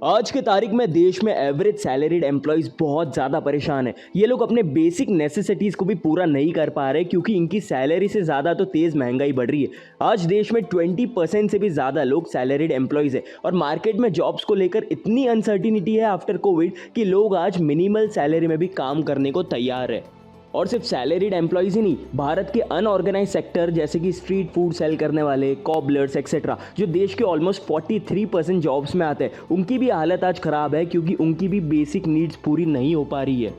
आज के तारीख में देश में एवरेज सैलरीड एम्प्लॉयज़ बहुत ज़्यादा परेशान है। ये लोग अपने बेसिक नेसेसिटीज़ को भी पूरा नहीं कर पा रहे क्योंकि इनकी सैलरी से ज़्यादा तो तेज़ महंगाई बढ़ रही है। आज देश में 20% से भी ज़्यादा लोग सैलरीड एम्प्लॉयज़ है और मार्केट में जॉब्स को लेकर इतनी अनसर्टिनिटी है आफ्टर कोविड कि लोग आज मिनिमल सैलरी में भी काम करने को तैयार है। और सिर्फ सैलरीड एम्प्लॉयज़ ही नहीं, भारत के अनऑर्गेनाइज सेक्टर जैसे कि स्ट्रीट फूड सेल करने वाले, कॉबलर्स एक्सेट्रा, जो देश के ऑलमोस्ट 43% जॉब्स में आते हैं, उनकी भी हालत आज ख़राब है क्योंकि उनकी भी बेसिक नीड्स पूरी नहीं हो पा रही है।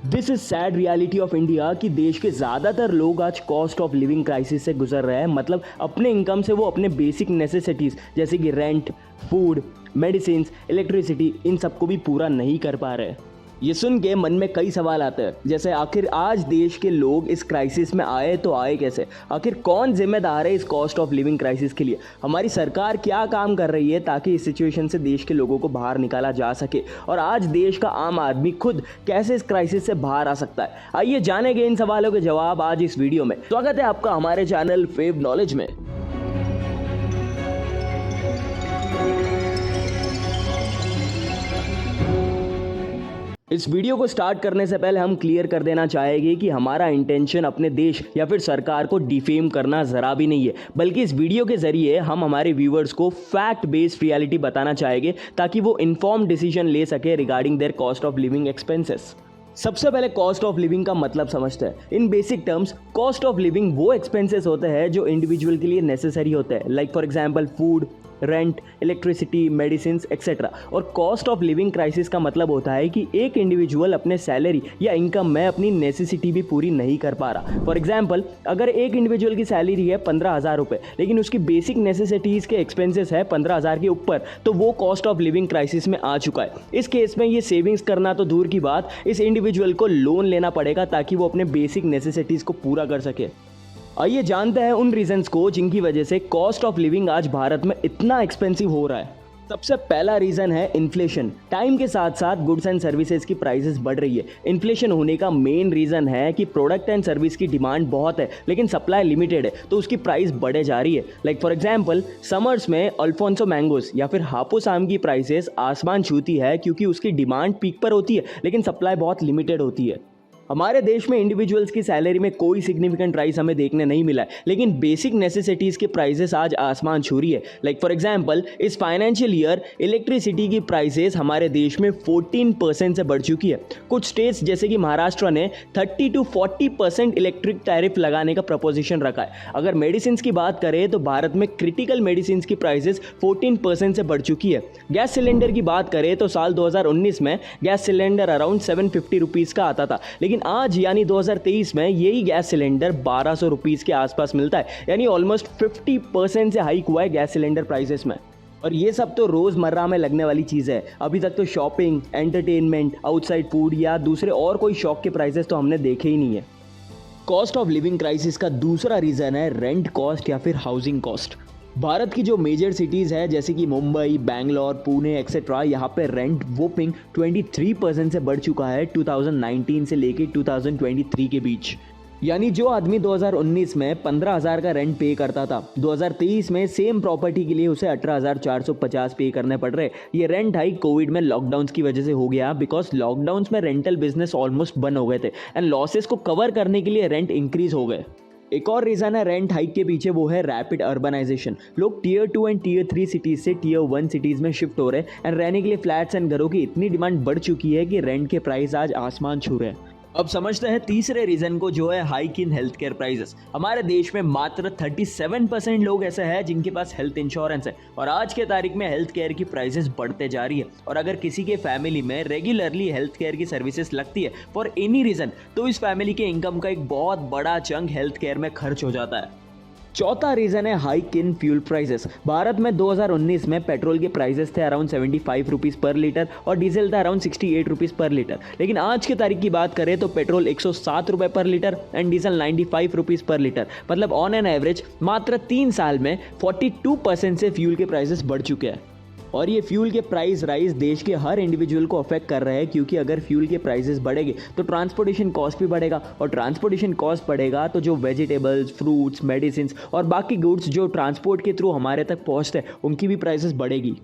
This is sad reality of India कि देश के ज़्यादातर लोग आज कॉस्ट ऑफ लिविंग क्राइसिस से गुजर रहे हैं। मतलब अपने इनकम से वो अपने बेसिक नेसेसिटीज़ जैसे कि रेंट, फूड, मेडिसिन, इलेक्ट्रिसिटी, इन सबको भी पूरा नहीं कर पा रहे। ये सुन के मन में कई सवाल आते हैं, जैसे आखिर आज देश के लोग इस क्राइसिस में आए तो आए कैसे? आखिर कौन जिम्मेदार है इस कॉस्ट ऑफ लिविंग क्राइसिस के लिए? हमारी सरकार क्या काम कर रही है ताकि इस सिचुएशन से देश के लोगों को बाहर निकाला जा सके? और आज देश का आम आदमी खुद कैसे इस क्राइसिस से बाहर आ सकता है? आइए जानेंगे इन सवालों के जवाब आज इस वीडियो में। स्वागत है आपका हमारे चैनल फेव नॉलेज में। इस वीडियो को स्टार्ट करने से पहले हम क्लियर कर देना चाहेंगे कि हमारा इंटेंशन अपने देश या फिर सरकार को डिफेम करना ज़रा भी नहीं है, बल्कि इस वीडियो के ज़रिए हम हमारे व्यूवर्स को फैक्ट बेस्ड रियलिटी बताना चाहेंगे ताकि वो इन्फॉर्म डिसीजन ले सके regarding their cost of living expenses. सबसे पहले कॉस्ट ऑफ लिविंग का मतलब समझते हैं। In basic terms cost of living वो एक्सपेंसेस होते हैं जो इंडिविजुअल के लिए नेसेसरी होते हैं, like for example food, rent, electricity, medicine etcetera. और कॉस्ट ऑफ लिविंग क्राइसिस का मतलब होता है कि एक इंडिविजुअल अपने सैलरी या इनकम में अपनी नेसेसिटी भी पूरी नहीं कर पा रहा। फॉर एग्जांपल अगर एक इंडिविजुअल की सैलरी है 15,000 रुपये लेकिन उसकी बेसिक नेसेसिटीज़ के एक्सपेंसेस है 15,000 के ऊपर, तो वो कॉस्ट ऑफ लिविंग क्राइसिस में आ चुका है। इस केस में ये सेविंग्स करना तो दूर की बात, इस इंडिविजुअल को लोन लेना पड़ेगा ताकि वो अपने बेसिक नेसेसिटीज़ को पूरा कर सके। आइए जानते हैं उन रीजंस को जिनकी वजह से कॉस्ट ऑफ लिविंग आज भारत में इतना एक्सपेंसिव हो रहा है। सबसे पहला रीज़न है इन्फ्लेशन। टाइम के साथ साथ गुड्स एंड सर्विसेज की प्राइसेस बढ़ रही है। इन्फ्लेशन होने का मेन रीज़न है कि प्रोडक्ट एंड सर्विस की डिमांड बहुत है लेकिन सप्लाई लिमिटेड है, तो उसकी प्राइस बढ़े जा रही है। लाइक फॉर एग्जांपल समर्स में अल्फोंसो मैंगोस या फिर हापुस आम की प्राइसेस आसमान छूती है क्योंकि उसकी डिमांड पीक पर होती है लेकिन सप्लाई बहुत लिमिटेड होती है। हमारे देश में इंडिविजुअल्स की सैलरी में कोई सिग्निफिकेंट राइज हमें देखने नहीं मिला है, लेकिन बेसिक नेसेसिटीज़ के प्राइसेस आज आसमान छू रही है। लाइक फॉर एग्जांपल इस फाइनेंशियल ईयर इलेक्ट्रिसिटी की प्राइसेस हमारे देश में 14% से बढ़ चुकी है। कुछ स्टेट्स जैसे कि महाराष्ट्र ने 30 to 40% इलेक्ट्रिक टैरिफ लगाने का प्रपोजिशन रखा है। अगर मेडिसिन की बात करें तो भारत में क्रिटिकल मेडिसिन की प्राइसेस 14% से बढ़ चुकी है। गैस सिलेंडर की बात करें तो साल 2019 में गैस सिलेंडर अराउंड 750 रुपीज़ का आता था, लेकिन आज यानी 2023 में यही गैस सिलेंडर 1200 रुपीज़ के आसपास मिलता है, यानी ऑलमोस्ट 50% से हाइक हुआ है गैस सिलेंडर प्राइसेस में। और ये सब तो रोज़मर्रा में लगने वाली चीज़ है। अभी तक तो शॉपिंग, एंटरटेनमेंट, आउटसाइड फूड या दूसरे और कोई शौक के प्राइसेस तो हमने देखे ही नहीं है। कॉस्ट ऑफ लिविंग क्राइसिस का दूसरा रीज़न है रेंट कॉस्ट या फिर हाउसिंग कॉस्ट। भारत की जो मेजर सिटीज़ है जैसे कि मुंबई, बैंगलोर, पुणे एक्सेट्रा, यहाँ पे रेंट वोपिंग 23% से बढ़ चुका है 2019 से लेके 2023 के बीच। यानी जो आदमी 2019 में 15,000 का रेंट पे करता था, 2023 में सेम प्रॉपर्टी के लिए उसे 18,450 पे करने पड़ रहे। ये रेंट हाइक कोविड में लॉकडाउन्स की वजह से हो गया, बिकॉज लॉकडाउन्स में रेंटल बिजनेस ऑलमोस्ट बंद हो गए थे एंड लॉसेस को कवर करने के लिए रेंट इंक्रीज हो गए। एक और रीज़न है रेंट हाइक के पीछे, वो है रैपिड अर्बनाइजेशन। लोग टियर 2 एंड टियर 3 सिटीज़ से टियर 1 सिटीज़ में शिफ्ट हो रहे हैं एंड रहने के लिए फ्लैट्स एंड घरों की इतनी डिमांड बढ़ चुकी है कि रेंट के प्राइस आज आसमान छू रहे हैं। अब समझते हैं तीसरे रीज़न को, जो है hike in health care prices. हमारे देश में मात्र 37% लोग ऐसे हैं जिनके पास हेल्थ इंश्योरेंस है और आज के तारीख में हेल्थ केयर की प्राइसेस बढ़ते जा रही है। और अगर किसी के फैमिली में रेगुलरली हेल्थ केयर की सर्विसेज लगती है फॉर एनी रीज़न, तो इस फैमिली के इनकम का एक बहुत बड़ा चंक हेल्थ केयर में खर्च हो जाता है। चौथा रीज़न है hike in fuel prices. Bharat में 2019 में पेट्रोल के प्राइसेस थे अराउंड 75 रुपीज़ पर लीटर और डीजल था अराउंड 68 रुपीज़ पर लीटर, लेकिन आज की तारीख की बात करें तो पेट्रोल 107 रुपये पर लीटर एंड डीजल 95 रुपीज़ पर लीटर। मतलब ऑन एन एवरेज मात्र 3 साल में 42% से फ्यूल के प्राइसेस बढ़ चुके हैं। और ये फ्यूल के प्राइस राइज देश के हर इंडिविजुअल को अफेक्ट कर रहे हैं, क्योंकि अगर फ्यूल के प्राइसेस बढ़ेंगे तो ट्रांसपोर्टेशन कॉस्ट भी बढ़ेगा और ट्रांसपोर्टेशन कॉस्ट बढ़ेगा तो जो वेजिटेबल्स, फ्रूट्स, मेडिसिन और बाकी गुड्स जो ट्रांसपोर्ट के थ्रू हमारे तक पहुंचते हैं उनकी भी प्राइसेस बढ़ेगी।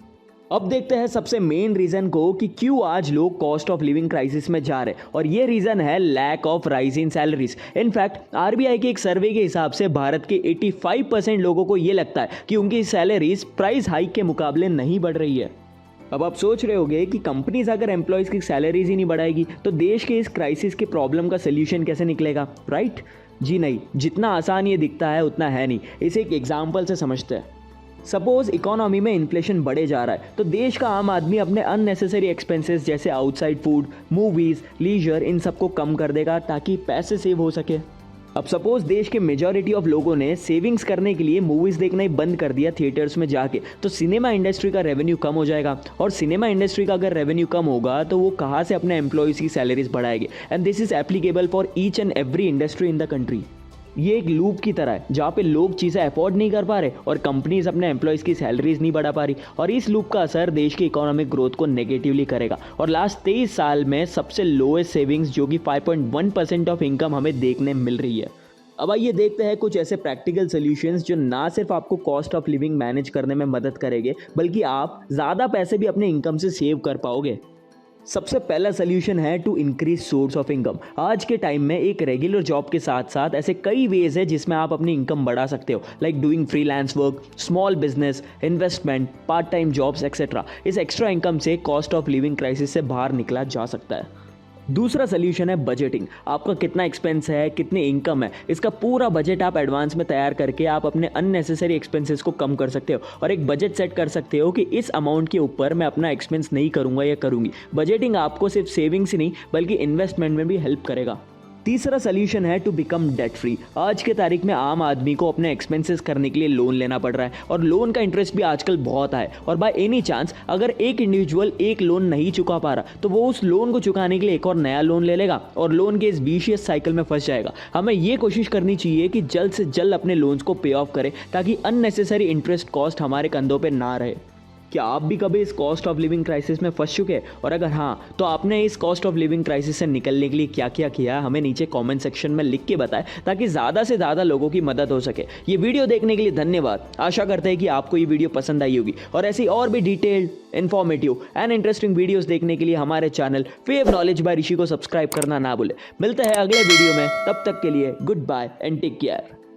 अब देखते हैं सबसे मेन रीजन को कि क्यों आज लोग कॉस्ट ऑफ लिविंग क्राइसिस में जा रहे हैं, और ये रीजन है lack of rise in salaries. In fact RBI के एक सर्वे के हिसाब से भारत के 85% लोगों को ये लगता है कि उनकी सैलरीज प्राइस हाइक के मुकाबले नहीं बढ़ रही है। अब आप सोच रहे होंगे कि कंपनीज अगर एम्प्लॉयज़ की सैलरीज ही नहीं बढ़ाएगी तो देश के इस क्राइसिस के प्रॉब्लम का सोल्यूशन कैसे निकलेगा, राइट? जी नहीं, जितना आसान ये दिखता है उतना है नहीं। इसे एक एग्जाम्पल से समझते हैं। सपोज इकोनॉमी में इन्फ्लेशन बढ़े जा रहा है तो देश का आम आदमी अपने अननेसेसरी एक्सपेंसेस जैसे आउटसाइड फूड, मूवीज़, लीजर, इन सबको कम कर देगा ताकि पैसे सेव हो सके। अब सपोज देश के मेजॉरिटी ऑफ लोगों ने सेविंग्स करने के लिए मूवीज़ देखना ही बंद कर दिया थिएटर्स में जाके, तो सिनेमा इंडस्ट्री का रेवेन्यू कम हो जाएगा, और सिनेमा इंडस्ट्री का अगर रेवेन्यू कम होगा तो वो कहाँ से अपने एम्प्लॉयज़ की सैलरीज बढ़ाएंगे। And this is applicable for each and every industry in the country. ये एक लूप की तरह है जहाँ पे लोग चीज़ें अफोर्ड नहीं कर पा रहे और कंपनीज अपने एम्प्लॉयज़ की सैलरीज नहीं बढ़ा पा रही, और इस लूप का असर देश की इकोनॉमिक ग्रोथ को नेगेटिवली करेगा। और लास्ट 23 साल में सबसे लोएस्ट सेविंग्स जो कि 5.1% ऑफ इनकम हमें देखने मिल रही है। अब आइए देखते हैं कुछ ऐसे प्रैक्टिकल सॉल्यूशंस जो ना सिर्फ आपको कॉस्ट ऑफ लिविंग मैनेज करने में मदद करेंगे बल्कि आप ज़्यादा पैसे भी अपने इनकम से सेव कर पाओगे। सबसे पहला सोल्यूशन है to increase source of income. आज के टाइम में एक रेगुलर जॉब के साथ साथ ऐसे कई वेज है जिसमें आप अपनी इनकम बढ़ा सकते हो, like doing freelance work, small business, investment, part time jobs etcetera. इस एक्स्ट्रा इनकम से कॉस्ट ऑफ लिविंग क्राइसिस से बाहर निकला जा सकता है। दूसरा सोल्यूशन है बजटिंग। आपका कितना एक्सपेंस है, कितनी इनकम है, इसका पूरा बजट आप एडवांस में तैयार करके आप अपने अननेसेसरी एक्सपेंसेस को कम कर सकते हो और एक बजट सेट कर सकते हो कि इस अमाउंट के ऊपर मैं अपना एक्सपेंस नहीं करूंगा या करूंगी। बजटिंग आपको सिर्फ सेविंग्स ही नहीं बल्कि इन्वेस्टमेंट में भी हेल्प करेगा। तीसरा सोल्यूशन है टू बिकम डेट फ्री। आज के तारीख में आम आदमी को अपने एक्सपेंसेस करने के लिए लोन लेना पड़ रहा है और लोन का इंटरेस्ट भी आजकल बहुत है, और बाय एनी चांस अगर एक इंडिविजुअल एक लोन नहीं चुका पा रहा तो वो उस लोन को चुकाने के लिए एक और नया लोन ले लेगा और लोन के इस विशियस साइकिल में फंस जाएगा। हमें ये कोशिश करनी चाहिए कि जल्द से जल्द अपने लोन्स को पे ऑफ करें ताकि अननेसेसरी इंटरेस्ट कॉस्ट हमारे कंधों पर ना रहे। क्या आप भी कभी इस कॉस्ट ऑफ लिविंग क्राइसिस में फंस चुके हैं, और अगर हाँ तो आपने इस कॉस्ट ऑफ लिविंग क्राइसिस से निकलने के लिए क्या क्या किया, हमें नीचे कमेंट सेक्शन में लिख के बताएं ताकि ज़्यादा से ज़्यादा लोगों की मदद हो सके। ये वीडियो देखने के लिए धन्यवाद। आशा करते हैं कि आपको ये वीडियो पसंद आई होगी, और ऐसी और भी detailed, informative and interesting videos देखने के लिए हमारे चैनल फेव नॉलेज बाय ऋषि को सब्सक्राइब करना ना भूलें। मिलते हैं अगले वीडियो में, तब तक के लिए goodbye and take care.